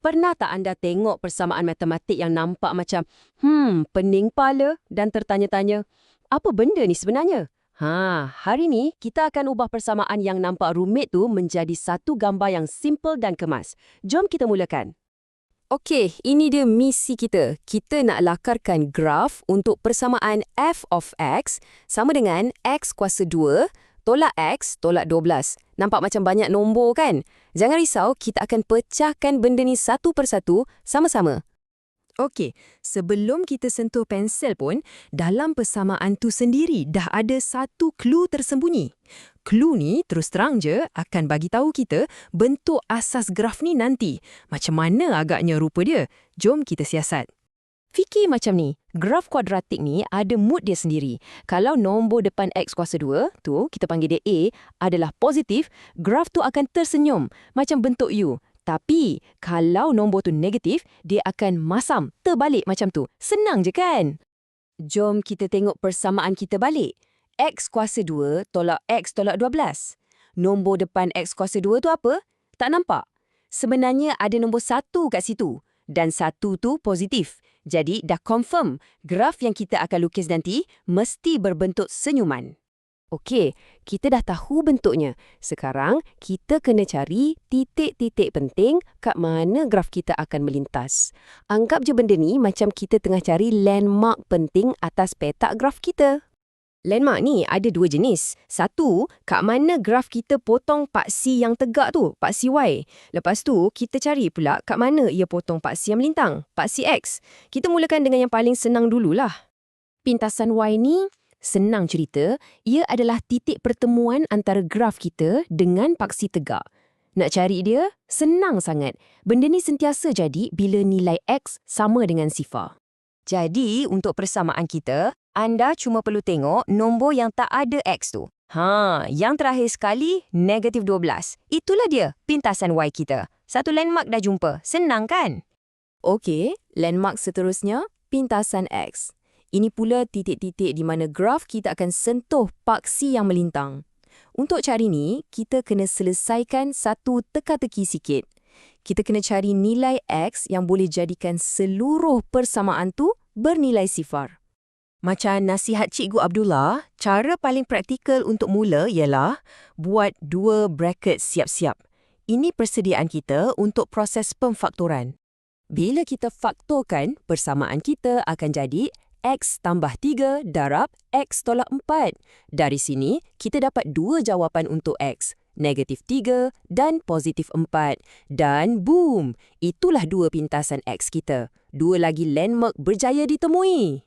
Pernah tak anda tengok persamaan matematik yang nampak macam, pening kepala dan tertanya-tanya, apa benda ni sebenarnya? Hari ni kita akan ubah persamaan yang nampak rumit tu menjadi satu gambar yang simple dan kemas. Jom kita mulakan. Okey, ini dia misi kita. Kita nak lakarkan graf untuk persamaan f of x sama dengan x kuasa 2 tolak x tolak 12. Nampak macam banyak nombor kan? Jangan risau, kita akan pecahkan benda ni satu persatu sama-sama. Okey, sebelum kita sentuh pensel pun, dalam persamaan tu sendiri dah ada satu clue tersembunyi. Clue ni terus terang je akan bagi tahu kita bentuk asas graf ni nanti. Macam mana agaknya rupa dia? Jom kita siasat. Fikir macam ni, graf kuadratik ni ada mood dia sendiri. Kalau nombor depan x kuasa 2, tu kita panggil dia A, adalah positif, graf tu akan tersenyum, macam bentuk U. Tapi, kalau nombor tu negatif, dia akan masam, terbalik macam tu. Senang je kan? Jom kita tengok persamaan kita balik. X kuasa 2 tolak x tolak 12. Nombor depan x kuasa 2 tu apa? Tak nampak? Sebenarnya ada nombor 1 kat situ. Dan 1 tu positif. Jadi, dah confirm, graf yang kita akan lukis nanti mesti berbentuk senyuman. Okey, kita dah tahu bentuknya. Sekarang, kita kena cari titik-titik penting kat mana graf kita akan melintas. Anggap je benda ni macam kita tengah cari landmark penting atas petak graf kita. Landmark ni ada dua jenis. Satu, kat mana graf kita potong paksi yang tegak tu, paksi Y. Lepas tu, kita cari pula kat mana ia potong paksi yang melintang, paksi X. Kita mulakan dengan yang paling senang dululah. Pintasan Y ni, senang cerita, ia adalah titik pertemuan antara graf kita dengan paksi tegak. Nak cari dia, senang sangat. Benda ni sentiasa jadi bila nilai X sama dengan sifar. Jadi, untuk persamaan kita, anda cuma perlu tengok nombor yang tak ada X tu. Yang terakhir sekali, negatif 12. Itulah dia, pintasan Y kita. Satu landmark dah jumpa. Senang kan? Okey, landmark seterusnya, pintasan X. Ini pula titik-titik di mana graf kita akan sentuh paksi yang melintang. Untuk cari ni, kita kena selesaikan satu teka-teki sikit. Kita kena cari nilai X yang boleh jadikan seluruh persamaan tu bernilai sifar. Macam nasihat Cikgu Abdullah, cara paling praktikal untuk mula ialah buat 2 bracket siap-siap. Ini persediaan kita untuk proses pemfaktoran. Bila kita faktorkan, persamaan kita akan jadi X tambah 3 darab X tolak 4. Dari sini, kita dapat 2 jawapan untuk X, negatif 3 dan positif 4. Dan boom! Itulah 2 pintasan X kita. 2 lagi landmark berjaya ditemui.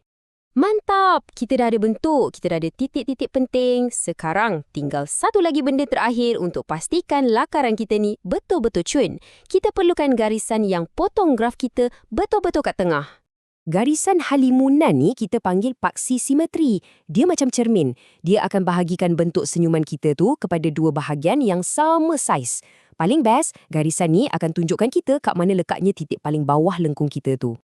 Mantap! Kita dah ada bentuk, kita dah ada titik-titik penting. Sekarang, tinggal satu lagi benda terakhir untuk pastikan lakaran kita ni betul-betul cun. Kita perlukan garisan yang potong graf kita betul-betul kat tengah. Garisan halimunan ni kita panggil paksi simetri. Dia macam cermin. Dia akan bahagikan bentuk senyuman kita tu kepada 2 bahagian yang sama saiz. Paling best, garisan ni akan tunjukkan kita kat mana lekatnya titik paling bawah lengkung kita tu.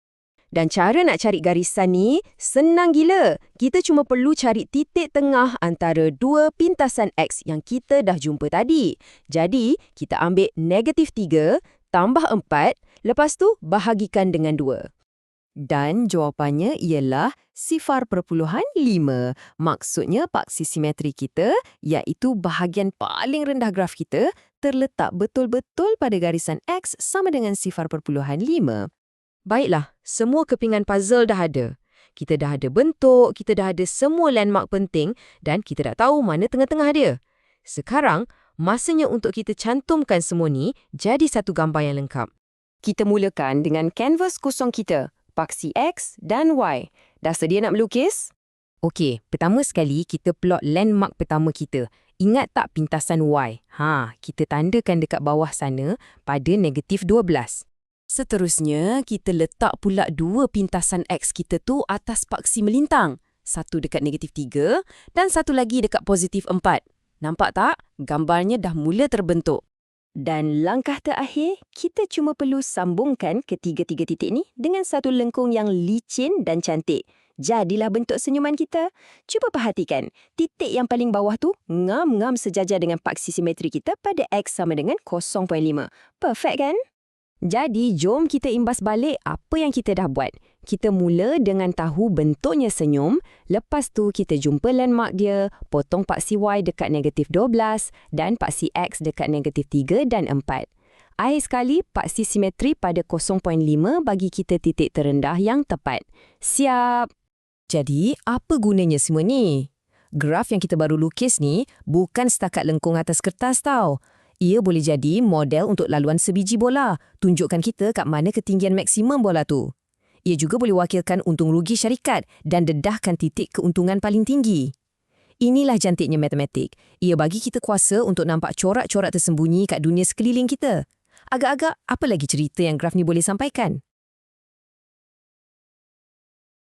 Dan cara nak cari garisan ni senang gila. Kita cuma perlu cari titik tengah antara 2 pintasan X yang kita dah jumpa tadi. Jadi, kita ambil negatif 3 tambah 4, lepas tu bahagikan dengan 2. Dan jawapannya ialah 0.5. Maksudnya paksi simetri kita, iaitu bahagian paling rendah graf kita, terletak betul-betul pada garisan X sama dengan 0.5. Baiklah, semua kepingan puzzle dah ada. Kita dah ada bentuk, kita dah ada semua landmark penting dan kita dah tahu mana tengah-tengah dia. Sekarang, masanya untuk kita cantumkan semua ni jadi satu gambar yang lengkap. Kita mulakan dengan kanvas kosong kita, paksi X dan Y. Dah sedia nak melukis? Okey, pertama sekali kita plot landmark pertama kita. Ingat tak pintasan Y? Kita tandakan dekat bawah sana pada negatif 12. Seterusnya, kita letak pula 2 pintasan X kita tu atas paksi melintang. Satu dekat negatif 3 dan satu lagi dekat positif 4. Nampak tak? Gambarnya dah mula terbentuk. Dan langkah terakhir, kita cuma perlu sambungkan ketiga-tiga titik ni dengan satu lengkung yang licin dan cantik. Jadilah bentuk senyuman kita. Cuba perhatikan, titik yang paling bawah tu ngam-ngam sejajar dengan paksi simetri kita pada X sama dengan 0.5. Perfect kan? Jadi, jom kita imbas balik apa yang kita dah buat. Kita mula dengan tahu bentuknya senyum, lepas tu kita jumpa landmark dia, potong paksi Y dekat -12 dan paksi X dekat -3 dan 4. Akhir sekali, paksi simetri pada 0.5 bagi kita titik terendah yang tepat. Siap! Jadi, apa gunanya semua ni? Graf yang kita baru lukis ni bukan setakat lengkung atas kertas tau. Ia boleh jadi model untuk laluan sebiji bola, tunjukkan kita kat mana ketinggian maksimum bola tu. Ia juga boleh wakilkan untung rugi syarikat dan dedahkan titik keuntungan paling tinggi. Inilah cantiknya matematik. Ia bagi kita kuasa untuk nampak corak-corak tersembunyi kat dunia sekeliling kita. Agak-agak, apa lagi cerita yang graf ni boleh sampaikan?